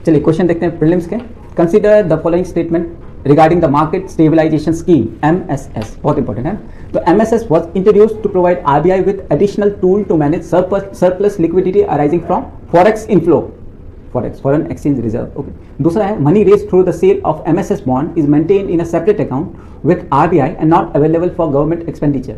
चलिए क्वेश्चन देखते हैं प्रीलिम्स के। Consider the following statement regarding the market stabilization scheme MSS, बहुत इंपॉर्टेंट है। तो MSS was introduced to provide RBI with additional tool to manage surplus liquidity arising from forex inflow, foreign exchange reserve। okay, दूसरा है money raised through the sale of MSS bond is maintained in a separate account with RBI and not available for government expenditure।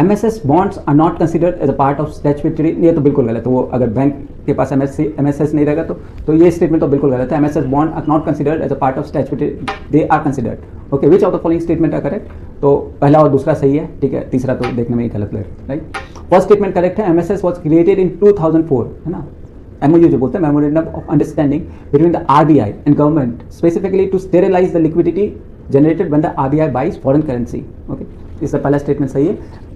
MSS bonds are not considered as a part of statutory, ये तो बिल्कुल गलत है। वो अगर bank के पास MSS नहीं रहेगा तो ये स्टेटमेंट तो बिल्कुल गलत है। MSS bond are not considered as a part of statutory, they are considered। Okay, which of the following statement are correct? तो पहला और दूसरा सही है, ठीक है, तीसरा तो देखने में ही गलत लग रहा है, राइट। फर्स्ट स्टेटमेंट करेक्ट है। MSS was created in 2004, है ना। MOU जो बोलते हैं, memorandum of understanding between the RBI and government specifically to sterilise the liquidity generated when the RBI buys foreign currency. Okay, इसका पहला स्टेटमेंट सही है।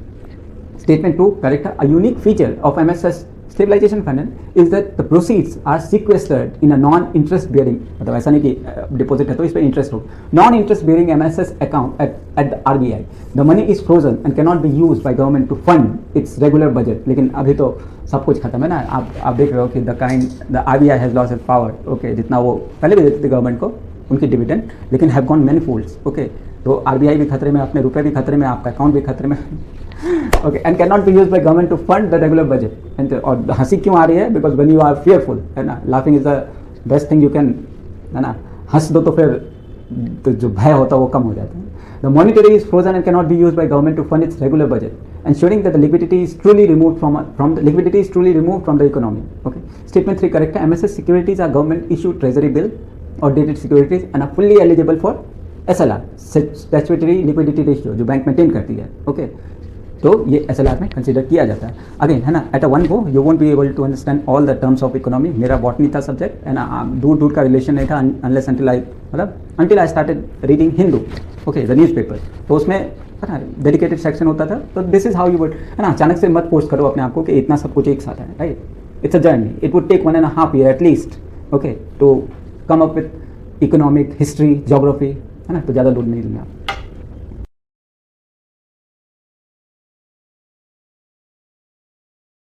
स्टेटमेंट 2 करेक्ट है। A unique feature of MSS stabilisation fund is that the proceeds are sequestered in a non interest bearing, मतलब ऐसा नहीं कि deposit है तो इस पर इंटरेस्ट हो, non interest bearing MSS account at the RBI। The money is frozen and can not be use by government to fund its regular budget. लेकिन अभी तो सब कुछ खत्म है ना। आप देख रहे हो कि the RBI has lost its power. Okay, जितना वो पहले भी देते थे गवर्नमेंट को उनकी डिविडेंड, लेकिन have gone many folds. Okay, तो RBI भी खतरे में, अपने रुपए भी खतरे में, आपका अकाउंट भी खतरे में। Okay, and can not be use by government to fund the regular budget. और हंसी क्यों आ रही है? Because when you are fearful, है ना, laughing is the best thing you can, है ना। हंस दो तो फिर तो जो भय होता है वो कम हो जाता है। The monetary is frozen and can not be use by government to fund its regular budget, ensuring that the liquidity is truly removed from the economy। Okay, statement 3 correct है। MSS securities are government issued treasury bill or dated securities and are fully eligible for SLR, statutory liquidity ratio, जो bank maintain करती है। Okay, तो ये SLR में consider किया जाता है। अगेन, है ना, at a one go you won't be able to understand all the terms of economy. मेरा बॉटनी था सब्जेक्ट, है ना, दूर का रिलेशन नहीं था unless until I started reading Hindu, okay, the newspaper. तो उसमें डेडिकेटेड सेक्शन होता था। तो this is how you would, है ना, अचानक से मत पोस्ट करो अपने आप को कि इतना सब कुछ एक साथ है, right. It's a journey, it would take 1.5 year at least, okay, to come up with economic, history, geography, है ना, तो ज़्यादा दूर नहीं लेना।